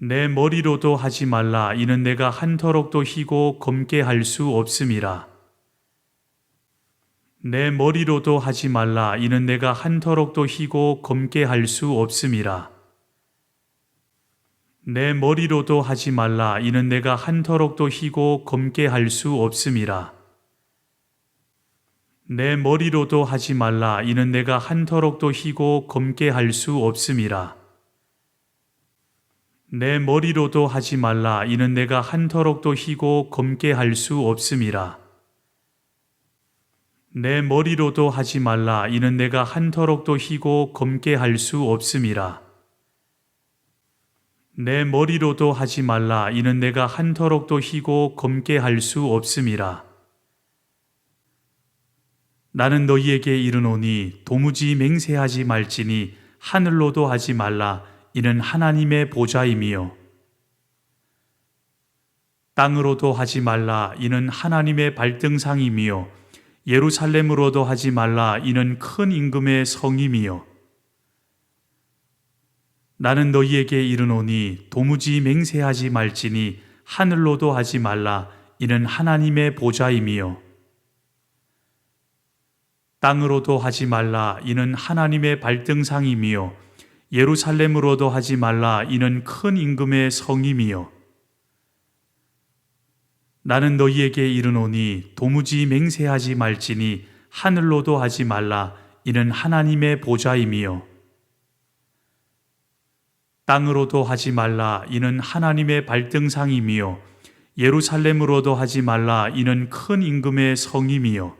내 머리로도 하지 말라. 이는 내가 한터럭도 희고 검게 할 수 없음이라. 내 머리로도 하지 말라. 이는 내가 한터럭도 희고 검게 할 수 없음이라. 내 머리로도 하지 말라. 이는 내가 한터럭도 희고 검게 할 수 없음이라. 내 머리로도 하지 말라. 이는 내가 한터럭도 희고 검게 할 수 없음이라. 내 머리로도 하지 말라. 이는 내가 한터럭도 희고 검게 할 수 없음이라. 내 머리로도 하지 말라. 이는 내가 한터럭도 희고 검게 할 수 없음이라. 내 머리로도 하지 말라. 이는 내가 한터럭도 희고 검게 할 수 없음이라. 나는 너희에게 이르노니 도무지 맹세하지 말지니 하늘로도 하지 말라. 이는 하나님의 보좌임이요. 땅으로도 하지 말라. 이는 하나님의 발등상임이요. 예루살렘으로도 하지 말라. 이는 큰 임금의 성임이요. 나는 너희에게 이르노니 도무지 맹세하지 말지니 하늘로도 하지 말라. 이는 하나님의 보좌임이요. 땅으로도 하지 말라. 이는 하나님의 발등상임이요. 예루살렘으로도 하지 말라. 이는 큰 임금의 성임이요. 나는 너희에게 이르노니 도무지 맹세하지 말지니 하늘로도 하지 말라. 이는 하나님의 보좌임이요. 땅으로도 하지 말라. 이는 하나님의 발등상임이요. 예루살렘으로도 하지 말라. 이는 큰 임금의 성임이요.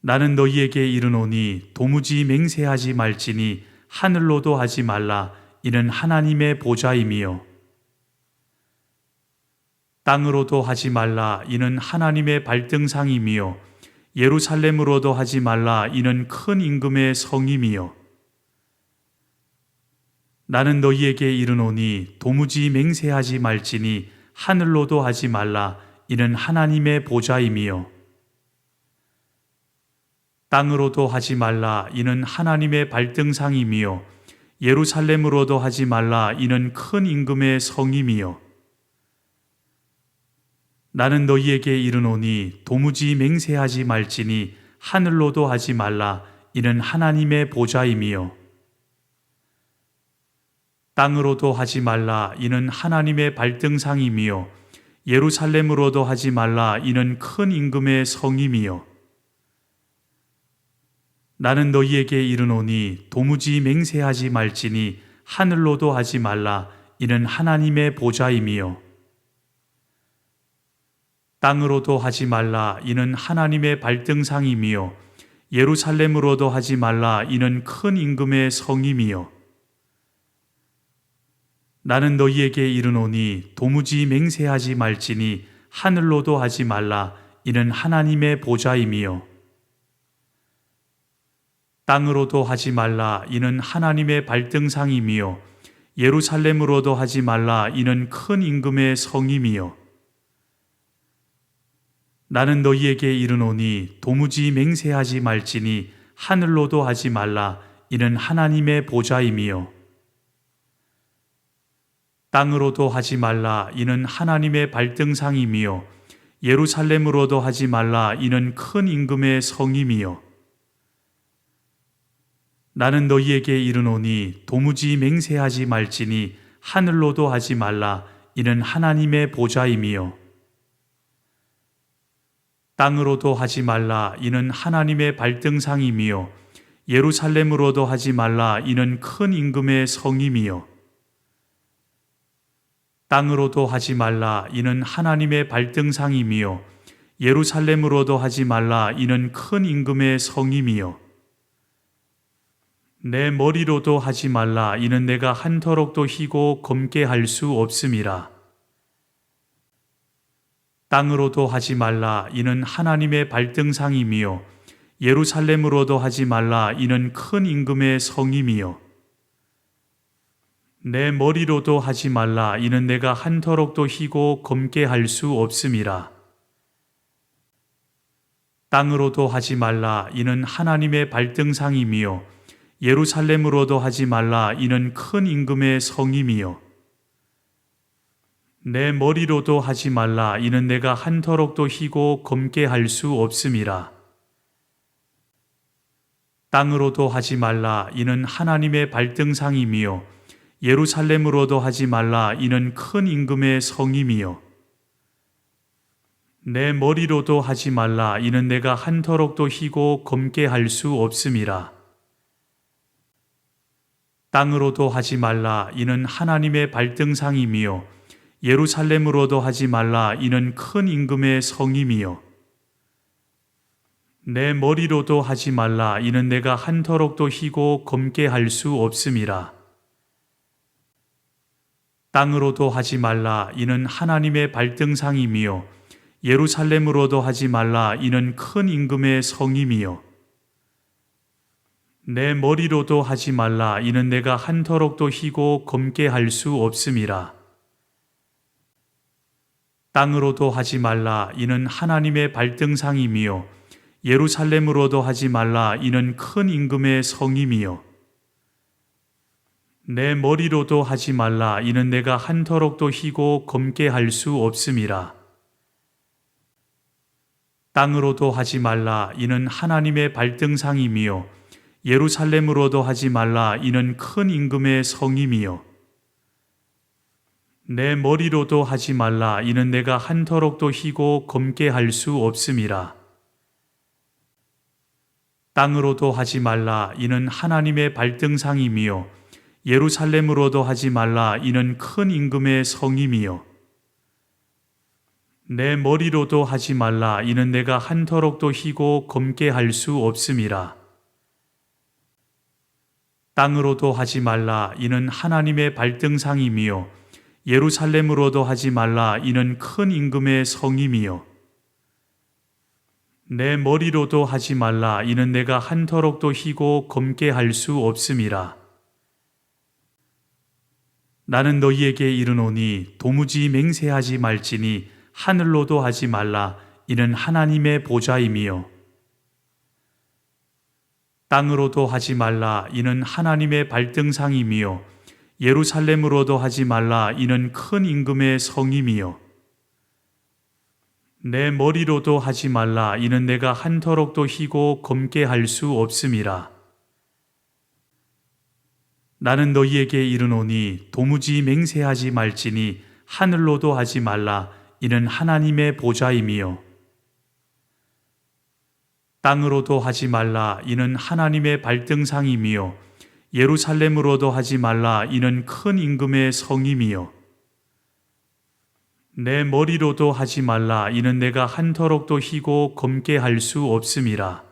나는 너희에게 이르노니 도무지 맹세하지 말지니 하늘로도 하지 말라. 이는 하나님의 보좌임이요. 땅으로도 하지 말라. 이는 하나님의 발등상임이요. 예루살렘으로도 하지 말라. 이는 큰 임금의 성임이요. 나는 너희에게 이르노니 도무지 맹세하지 말지니 하늘로도 하지 말라. 이는 하나님의 보좌임이요. 땅으로도 하지 말라. 이는 하나님의 발등상임이요. 예루살렘으로도 하지 말라. 이는 큰 임금의 성임이요. 나는 너희에게 이르노니 도무지 맹세하지 말지니 하늘로도 하지 말라. 이는 하나님의 보좌임이요. 땅으로도 하지 말라. 이는 하나님의 발등상임이요. 예루살렘으로도 하지 말라. 이는 큰 임금의 성임이요. 나는 너희에게 이르노니 도무지 맹세하지 말지니 하늘로도 하지 말라. 이는 하나님의 보좌임이요. 땅으로도 하지 말라. 이는 하나님의 발등상임이요. 예루살렘으로도 하지 말라. 이는 큰 임금의 성임이요. 나는 너희에게 이르노니 도무지 맹세하지 말지니 하늘로도 하지 말라. 이는 하나님의 보좌임이요. 땅으로도 하지 말라. 이는 하나님의 발등상임이요. 예루살렘으로도 하지 말라. 이는 큰 임금의 성임이요. 나는 너희에게 이르노니 도무지 맹세하지 말지니 하늘로도 하지 말라. 이는 하나님의 보좌임이요. 땅으로도 하지 말라. 이는 하나님의 발등상임이요. 예루살렘으로도 하지 말라. 이는 큰 임금의 성임이요. 나는 너희에게 이르노니 도무지 맹세하지 말지니 하늘로도 하지 말라. 이는 하나님의 보좌임이요. 땅으로도 하지 말라. 이는 하나님의 발등상임이요. 예루살렘으로도 하지 말라. 이는 큰 임금의 성임이요. 땅으로도 하지 말라. 이는 하나님의 발등상임이요. 예루살렘으로도 하지 말라. 이는 큰 임금의 성임이요. 내 머리로도 하지 말라. 이는 내가 한터럭도 희고 검게 할 수 없음이라. 땅으로도 하지 말라. 이는 하나님의 발등상임이요. 예루살렘으로도 하지 말라. 이는 큰 임금의 성임이요. 내 머리로도 하지 말라. 이는 내가 한터럭도 희고 검게 할 수 없음이라. 땅으로도 하지 말라. 이는 하나님의 발등상임이요. 예루살렘으로도 하지 말라. 이는 큰 임금의 성임이요. 내 머리로도 하지 말라. 이는 내가 한터럭도 희고 검게 할 수 없음이라. 땅으로도 하지 말라. 이는 하나님의 발등상임이요. 예루살렘으로도 하지 말라. 이는 큰 임금의 성임이요. 내 머리로도 하지 말라. 이는 내가 한터럭도 희고 검게 할 수 없음이라. 땅으로도 하지 말라. 이는 하나님의 발등상임이요. 예루살렘으로도 하지 말라. 이는 큰 임금의 성임이요. 내 머리로도 하지 말라. 이는 내가 한터럭도 희고 검게 할 수 없음이라. 땅으로도 하지 말라. 이는 하나님의 발등상임이요. 예루살렘으로도 하지 말라. 이는 큰 임금의 성임이요. 내 머리로도 하지 말라. 이는 내가 한터럭도 희고 검게 할 수 없음이라. 땅으로도 하지 말라. 이는 하나님의 발등상임이요. 예루살렘으로도 하지 말라. 이는 큰 임금의 성임이요. 내 머리로도 하지 말라. 이는 내가 한터럭도 희고 검게 할 수 없음이라. 땅으로도 하지 말라. 이는 하나님의 발등상임이요. 예루살렘으로도 하지 말라. 이는 큰 임금의 성임이요. 내 머리로도 하지 말라. 이는 내가 한터럭도 희고 검게 할 수 없음이라. 땅으로도 하지 말라. 이는 하나님의 발등상임이요. 예루살렘으로도 하지 말라. 이는 큰 임금의 성임이요. 내 머리로도 하지 말라. 이는 내가 한터럭도 희고 검게 할 수 없음이라. 땅으로도 하지 말라. 이는 하나님의 발등상임이요. 예루살렘으로도 하지 말라. 이는 큰 임금의 성임이요. 내 머리로도 하지 말라. 이는 내가 한터럭도 희고 검게 할 수 없음이라. 나는 너희에게 이르노니 도무지 맹세하지 말지니 하늘로도 하지 말라. 이는 하나님의 보좌임이요. 땅으로도 하지 말라. 이는 하나님의 발등상임이요. 예루살렘으로도 하지 말라. 이는 큰 임금의 성임이요. 내 머리로도 하지 말라. 이는 내가 한터럭도 희고 검게 할 수 없음이라. 나는 너희에게 이르노니 도무지 맹세하지 말지니 하늘로도 하지 말라. 이는 하나님의 보좌임이요. 땅으로도 하지 말라. 이는 하나님의 발등상임이요. 예루살렘으로도 하지 말라. 이는 큰 임금의 성임이요. 내 머리로도 하지 말라. 이는 내가 한터럭도 희고 검게 할 수 없음이라.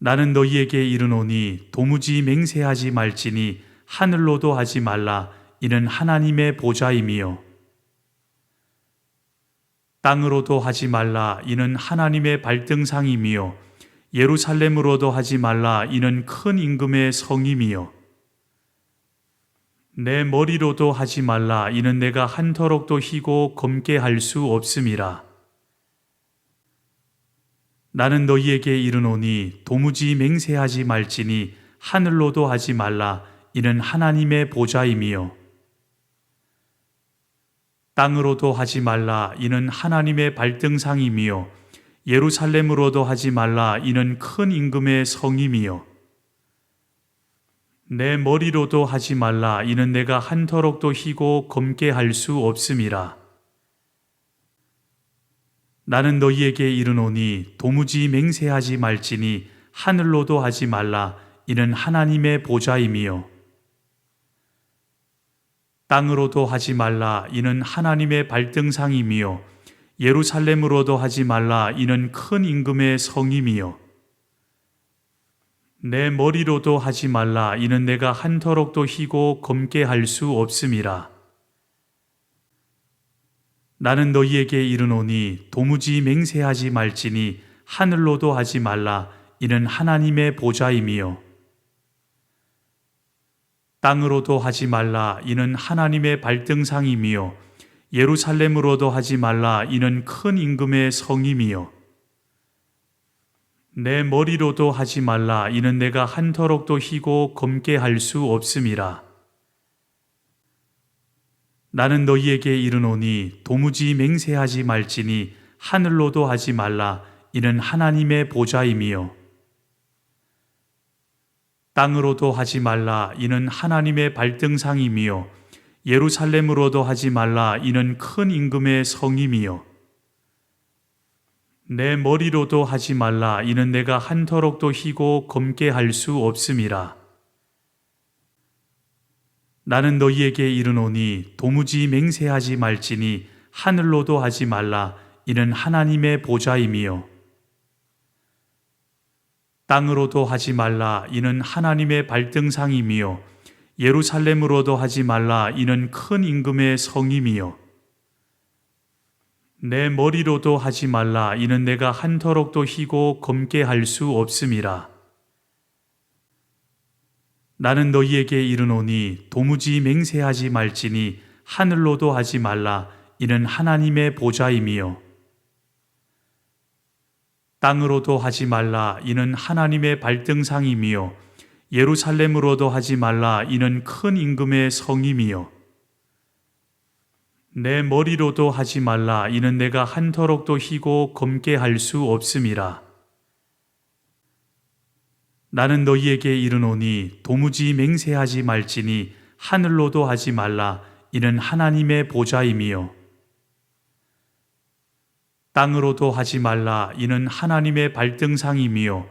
나는 너희에게 이르노니 도무지 맹세하지 말지니 하늘로도 하지 말라. 이는 하나님의 보좌임이요. 땅으로도 하지 말라. 이는 하나님의 발등상임이요. 예루살렘으로도 하지 말라. 이는 큰 임금의 성임이요. 내 머리로도 하지 말라. 이는 내가 한터럭도 희고 검게 할 수 없음이라. 나는 너희에게 이르노니 도무지 맹세하지 말지니 하늘로도 하지 말라. 이는 하나님의 보좌임이요. 땅으로도 하지 말라. 이는 하나님의 발등상임이요. 예루살렘으로도 하지 말라. 이는 큰 임금의 성임이요. 내 머리로도 하지 말라. 이는 내가 한터럭도 희고 검게 할 수 없음이라. 나는 너희에게 이르노니 도무지 맹세하지 말지니 하늘로도 하지 말라. 이는 하나님의 보좌임이요. 땅으로도 하지 말라. 이는 하나님의 발등상임이요. 예루살렘으로도 하지 말라. 이는 큰 임금의 성임이요. 내 머리로도 하지 말라. 이는 내가 한터럭도 희고 검게 할 수 없음이라. 나는 너희에게 이르노니 도무지 맹세하지 말지니 하늘로도 하지 말라. 이는 하나님의 보좌임이요. 땅으로도 하지 말라. 이는 하나님의 발등상임이요. 예루살렘으로도 하지 말라. 이는 큰 임금의 성임이요. 내 머리로도 하지 말라. 이는 내가 한터럭도 희고 검게 할 수 없음이라. 나는 너희에게 이르노니 도무지 맹세하지 말지니 하늘로도 하지 말라. 이는 하나님의 보좌임이요. 땅으로도 하지 말라 이는 하나님의 발등상이며 예루살렘으로도 하지 말라 이는 큰 임금의 성임이요 내 머리로도 하지 말라 이는 내가 한터럭도 희고 검게 할 수 없음이라. 나는 너희에게 이르노니 도무지 맹세하지 말지니 하늘로도 하지 말라 이는 하나님의 보좌임이요 땅으로도 하지 말라 이는 하나님의 발등상이며 예루살렘으로도 하지 말라 이는 큰 임금의 성임이요 내 머리로도 하지 말라 이는 내가 한터럭도 희고 검게 할 수 없음이라. 나는 너희에게 이르노니 도무지 맹세하지 말지니 하늘로도 하지 말라 이는 하나님의 보좌임이요 땅으로도 하지 말라 이는 하나님의 발등상이며 예루살렘으로도 하지 말라 이는 큰 임금의 성임이요 내 머리로도 하지 말라 이는 내가 한터럭도 희고 검게 할 수 없음이라. 나는 너희에게 이르노니 도무지 맹세하지 말지니 하늘로도 하지 말라 이는 하나님의 보좌임이요 땅으로도 하지 말라 이는 하나님의 발등상이며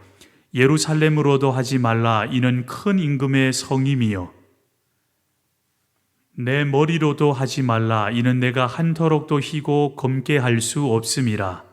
예루살렘으로도 하지 말라 이는 큰 임금의 성임이요 내 머리로도 하지 말라 이는 내가 한터럭도 희고 검게 할 수 없음이라.